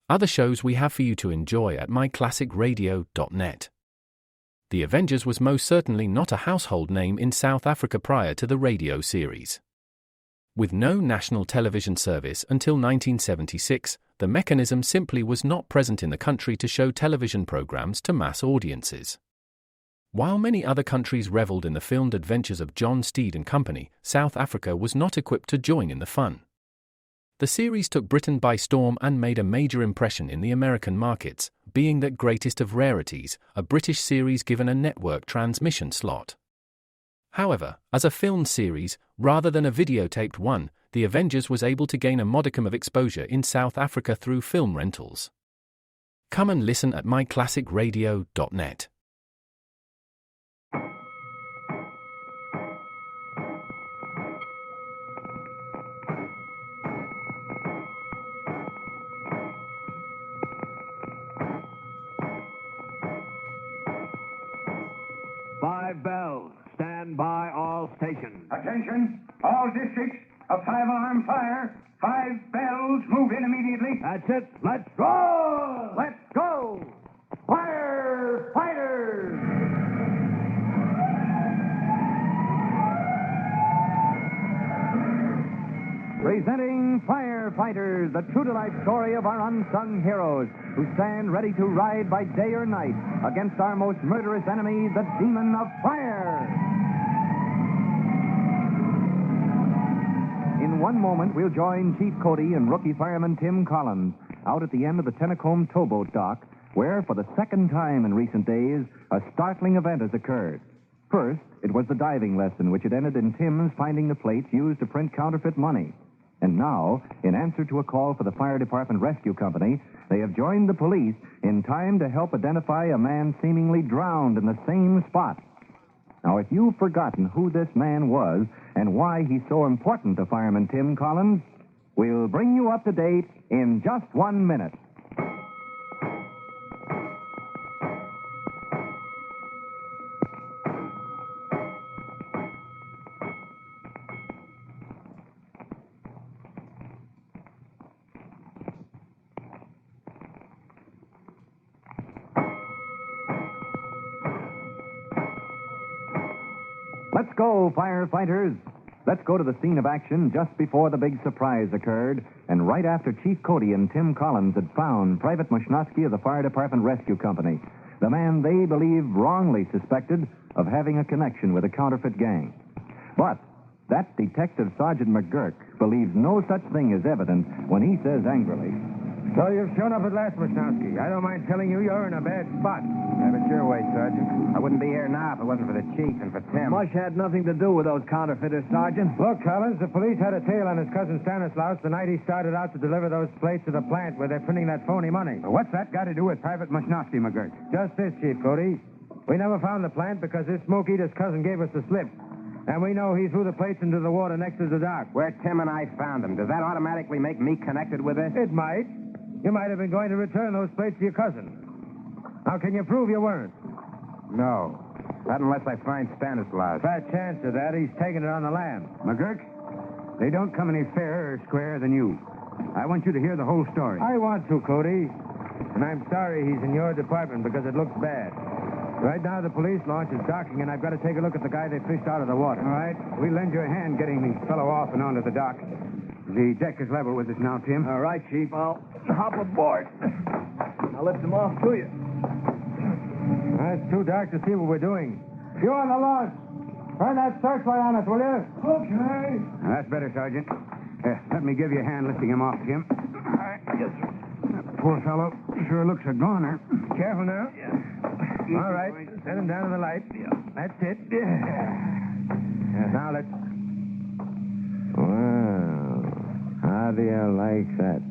Other shows we have for you to enjoy at myclassicradio.net. The Avengers was most certainly not a household name in South Africa prior to the radio series. With no national television service until 1976, the mechanism simply was not present in the country to show television programs to mass audiences. While many other countries reveled in the filmed adventures of John Steed and company, South Africa was not equipped to join in the fun. The series took Britain by storm and made a major impression in the American markets, being that greatest of rarities, a British series given a network transmission slot. However, as a filmed series, rather than a videotaped one, The Avengers was able to gain a modicum of exposure in South Africa through film rentals. Come and listen at myclassicradio.net. Five bells. Stand by all stations. Attention, all districts of five-alarm fire. 5 bells, move in immediately. That's it. Let's go! Let's go! Firefighters! Presenting Firefighters, the true-to-life story of our unsung heroes who stand ready to ride by day or night against our most murderous enemy, the demon of fire. In one moment, we'll join Chief Cody and rookie fireman Tim Collins out at the end of the Tennacombe towboat dock, where, for the second time in recent days, a startling event has occurred. First, it was the diving lesson, which had ended in Tim's finding the plates used to print counterfeit money. And now, in answer to a call for the Fire Department Rescue Company, they have joined the police in time to help identify a man seemingly drowned in the same spot. Now, if you've forgotten who this man was and why he's so important to fireman Tim Collins, we'll bring you up to date in just 1 minute. Let's go, firefighters. Let's go to the scene of action just before the big surprise occurred, and right after Chief Cody and Tim Collins had found Private Mushnosky of the Fire Department Rescue Company, the man they believe wrongly suspected of having a connection with a counterfeit gang. But that Detective Sergeant McGurk believes no such thing is evident when he says angrily, "So you've shown up at last, Mushnosky. I don't mind telling you you're in a bad spot." Have it your way, Sergeant. I wouldn't be here now if it wasn't for the chief and for Tim. Mush had nothing to do with those counterfeiters, Sergeant. Look, Collins, the police had a tail on his cousin Stanislaus the night he started out to deliver those plates to the plant where they're printing that phony money. Well, what's that got to do with Private Mushnosky, McGirt? Just this, Chief Cody. We never found the plant because this smoke eater's cousin gave us the slip. And we know he threw the plates into the water next to the dock. Where Tim and I found them. Does that automatically make me connected with this? It might. You might have been going to return those plates to your cousin. How can you prove you weren't? No. Not unless I find Stanislaus. Fat chance of that. He's taking it on the lam. McGirt, they don't come any fairer or squarer than you. I want you to hear the whole story. I want to, Cody. And I'm sorry he's in your department because it looks bad. Right now, the police launch is docking, and I've got to take a look at the guy they fished out of the water. All right. We'll lend you a hand getting the fellow off and onto the dock. The deck is level with us now, Tim. All right, Chief. I'll hop aboard. I'll lift him off to you. It's too dark to see what we're doing. You on the launch. Turn that searchlight on us, will you? Okay. Now, that's better, Sergeant. Let me give you a hand lifting him off, Tim. All right. Yes, sir. That poor fellow sure looks a goner. Careful now. Yeah. All right. Send him down to the light. Yeah. That's it. Now let's... Wow. How do you like that?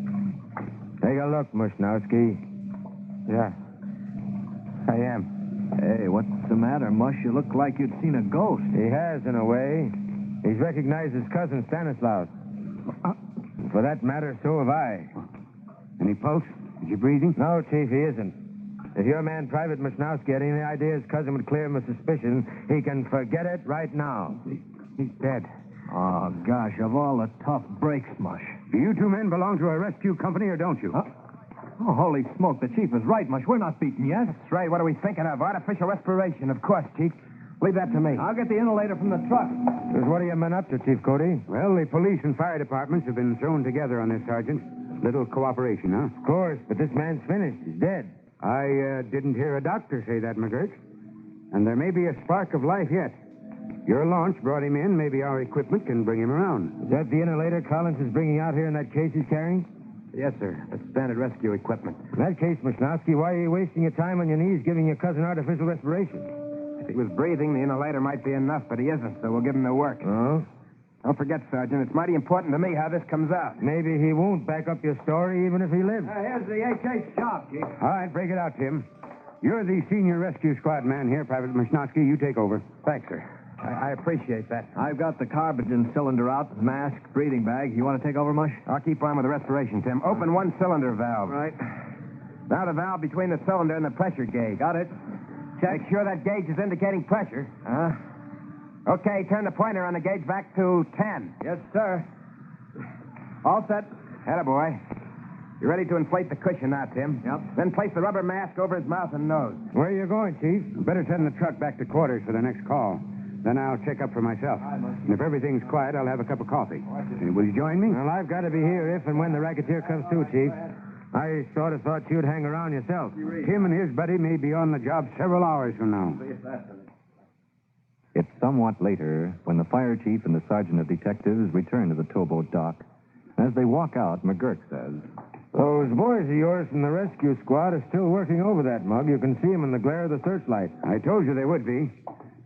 Take a look, Mushnowski. Yeah. I am. Hey, what's the matter, Mush? You look like you'd seen a ghost. He has, in a way. He's recognized his cousin Stanislaus. For that matter, so have I. Any pulse? Is he breathing? No, Chief, he isn't. If your man, Private Mushnowski, had any idea his cousin would clear him of suspicion, he can forget it right now. He's dead. Oh, gosh, of all the tough breaks, Mush. Do you two men belong to a rescue company or don't you? Huh? Oh, holy smoke, the chief is right, Mush. We're not beaten yet. That's right. What are we thinking of? Artificial respiration, of course, Chief. Leave that to me. I'll get the inhalator from the truck. What have you been up to, Chief Cody? Well, the police and fire departments have been thrown together on this, Sergeant. Little cooperation, huh? Of course, but this man's finished. He's dead. I didn't hear a doctor say that, McGurk. And there may be a spark of life yet. Your launch brought him in. Maybe our equipment can bring him around. Is that the inhalator Collins is bringing out here in that case he's carrying? Yes, sir. That's standard rescue equipment. In that case, Mushnowski, why are you wasting your time on your knees giving your cousin artificial respiration? If he was breathing, the inhalator might be enough, but he isn't, so we'll give him the work. Oh? Don't forget, Sergeant, it's mighty important to me how this comes out. Maybe he won't back up your story even if he lives. Here's the AK shop, Chief. All right, break it out, Tim. You're the senior rescue squad man here, Private Mushnowski. You take over. Thanks, sir. I appreciate that. I've got the carbogen cylinder out, mask, breathing bag. You want to take over, Mush? I'll keep on with the respiration, Tim. Open one cylinder valve. Right. Now the valve between the cylinder and the pressure gauge. Got it. Check. Make sure that gauge is indicating pressure. Okay, turn the pointer on the gauge back to 10. Yes, sir. All set. Attaboy. You ready to inflate the cushion now, Tim? Yep. Then place the rubber mask over his mouth and nose. Where are you going, Chief? Better send the truck back to quarters for the next call. Then I'll check up for myself. And if everything's quiet, I'll have a cup of coffee. Will you join me? Well, I've got to be here if and when the racketeer comes through, Chief. I sort of thought you'd hang around yourself. Tim and his buddy may be on the job several hours from now. It's somewhat later when the fire chief and the sergeant of detectives return to the towboat dock. As they walk out, McGurk says, Those boys of yours from the rescue squad are still working over that mug. You can see them in the glare of the searchlight. I told you they would be.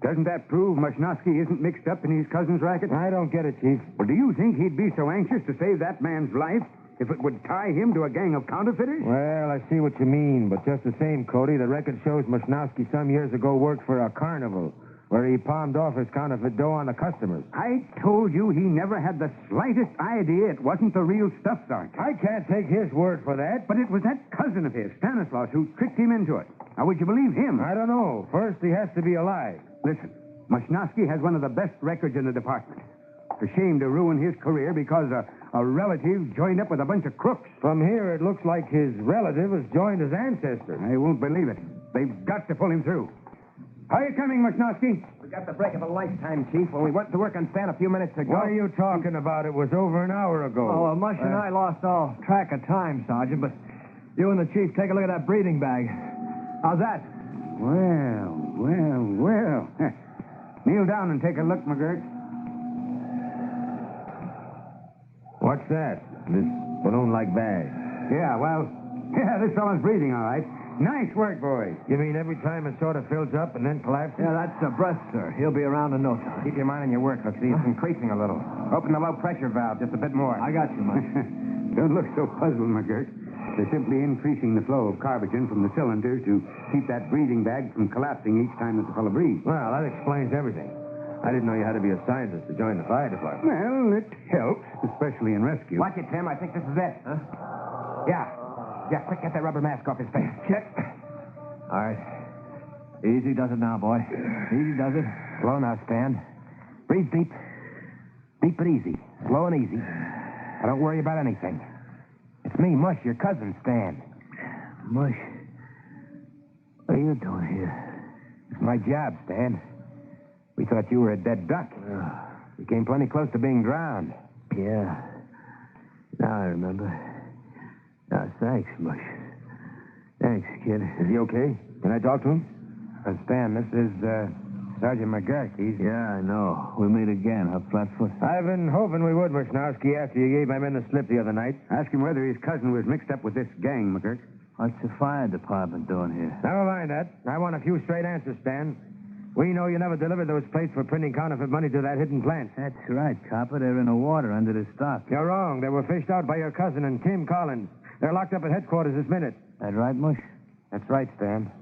Doesn't that prove Mushnowski isn't mixed up in his cousin's racket? I don't get it, Chief. Well, do you think he'd be so anxious to save that man's life if it would tie him to a gang of counterfeiters? Well, I see what you mean, but just the same, Cody, the record shows Mushnowski some years ago worked for a carnival where he palmed off his counterfeit dough on the customers. I told you he never had the slightest idea it wasn't the real stuff, Sergeant. I can't take his word for that. But it was that cousin of his, Stanislaus, who tricked him into it. Now, would you believe him? I don't know. First, he has to be alive. Listen, Mushnowski has one of the best records in the department. It's a shame to ruin his career because a relative joined up with a bunch of crooks. From here, it looks like his relative has joined his ancestor. I won't believe it. They've got to pull him through. How are you coming, Mushnowski? We got the break of a lifetime, Chief, when we went to work on Stan a few minutes ago. What are you talking about? It was over an hour ago. Oh, Mush and I lost all track of time, Sergeant, but you and the chief take a look at that breathing bag. How's that? Well. Kneel down and take a look, McGurk. What's that? This balloon-like bag. Yeah, this fellow's breathing all right. Nice work, boys. You mean every time it sort of fills up and then collapses? Yeah, that's the breath, sir. He'll be around in no time. Keep your mind on your work, Hooksy. It's increasing a little. Open the low-pressure valve just a bit more. I got you, Mush. Don't look so puzzled, McGurk. They're simply increasing the flow of carbogen from the cylinder to keep that breathing bag from collapsing each time that the fellow breathes. Well, that explains everything. I didn't know you had to be a scientist to join the fire department. Well, it helps, especially in rescue. Watch it, Tim. I think this is it. Huh? Yeah, quick, get that rubber mask off his face. Check. All right. Easy does it now, boy. Easy does it. Slow now, Stan. Breathe deep. Deep but easy. Slow and easy. I don't worry about anything. It's me, Mush, your cousin, Stan. Mush, what are you doing here? It's my job, Stan. We thought you were a dead duck. You came plenty close to being drowned. Yeah. Now I remember. Thanks, Mush. Thanks, kid. Is he okay? Can I talk to him? Stan, this is Sergeant McGurk. Yeah, I know. We meet again, huh, Flatfoot? I've been hoping we would, Mushnowski, after you gave my men the slip the other night. Ask him whether his cousin was mixed up with this gang, McGurk. What's the fire department doing here? Never mind that. I want a few straight answers, Stan. We know you never delivered those plates for printing counterfeit money to that hidden plant. That's right, copper. They're in the water under the stock. You're wrong. They were fished out by your cousin and Tim Collins. They're locked up at headquarters this minute. That right, Mush? That's right, Stan.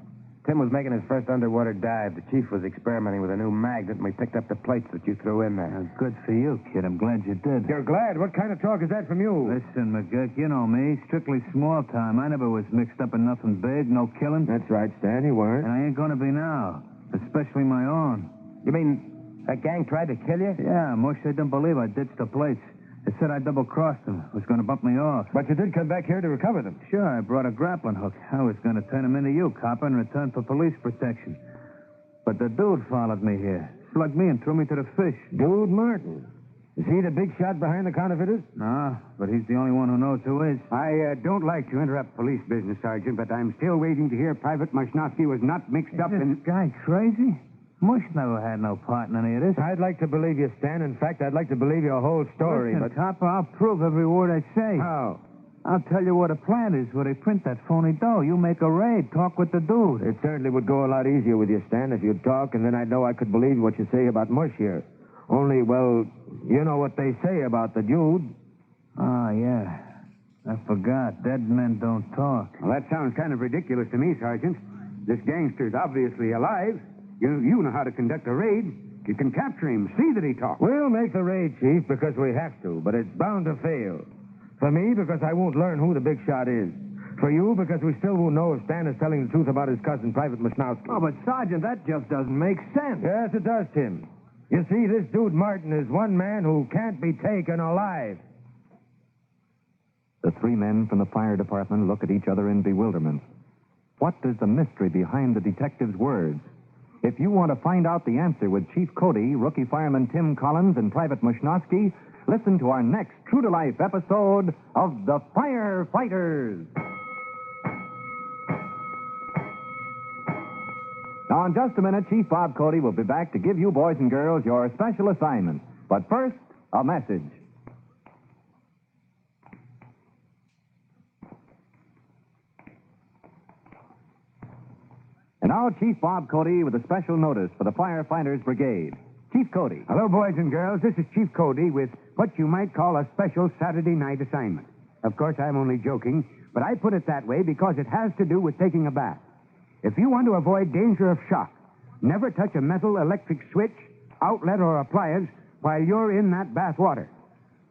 Tim was making his first underwater dive. The chief was experimenting with a new magnet, and we picked up the plates that you threw in there. Good for you, kid. I'm glad you did. You're glad? What kind of talk is that from you? Listen, McGurk, you know me. Strictly small time. I never was mixed up in nothing big, no killing. That's right, Stan. You weren't. And I ain't gonna be now. Especially my own. You mean that gang tried to kill you? Yeah, Mush, they don't believe I ditched the plates. As said I double-crossed him. Was going to bump me off. But you did come back here to recover them. Sure, I brought a grappling hook. I was going to turn him into you, copper, in return for police protection. But the dude followed me here. Slugged me and threw me to the fish. Dude Martin. Is he the big shot behind the counterfeiters? No, but he's the only one who knows who is. I don't like to interrupt police business, Sergeant, but I'm still waiting to hear Private Mashnovsky was not mixed up Is in... this guy crazy? Mush never had no part in any of this. I'd like to believe you, Stan. In fact, I'd like to believe your whole story, Listen, but... copper, I'll prove every word I say. How? I'll tell you where the plant is, where they print that phony dough. You make a raid, talk with the dude. It certainly would go a lot easier with you, Stan, if you'd talk, and then I'd know I could believe what you say about Mush here. Only, well, you know what they say about the dude. Oh, yeah. I forgot. Dead men don't talk. Well, that sounds kind of ridiculous to me, Sergeant. This gangster's obviously alive. You know how to conduct a raid. You can capture him, see that he talks. We'll make the raid, Chief, because we have to, but it's bound to fail. For me, because I won't learn who the big shot is. For you, because we still won't know if Stan is telling the truth about his cousin, Private Mashnovsky. Oh, but, Sergeant, that just doesn't make sense. Yes, it does, Tim. You see, this dude Martin is one man who can't be taken alive. The three men from the fire department look at each other in bewilderment. What is the mystery behind the detective's words? If you want to find out the answer with Chief Cody, rookie fireman Tim Collins, and Private Mashnovsky, listen to our next true-to-life episode of The Firefighters. Now, in just a minute, Chief Bob Cody will be back to give you boys and girls your special assignment. But first, a message. And now, Chief Bob Cody with a special notice for the Firefighters Brigade. Chief Cody. Hello, boys and girls. This is Chief Cody with what you might call a special Saturday night assignment. Of course, I'm only joking, but I put it that way because it has to do with taking a bath. If you want to avoid danger of shock, never touch a metal electric switch, outlet, or appliance while you're in that bath water.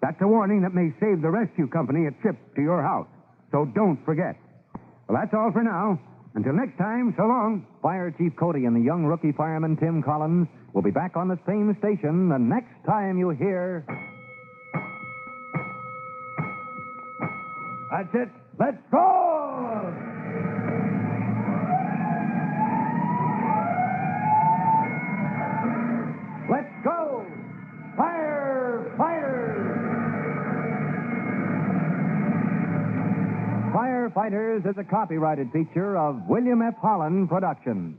That's a warning that may save the rescue company a trip to your house. So don't forget. Well, that's all for now. Until next time, so long. Fire Chief Cody and the young rookie fireman Tim Collins will be back on the same station the next time you hear... That's it. Let's go! Let's go! Firefighters! Firefighters is a copyrighted feature of William F. Holland Productions.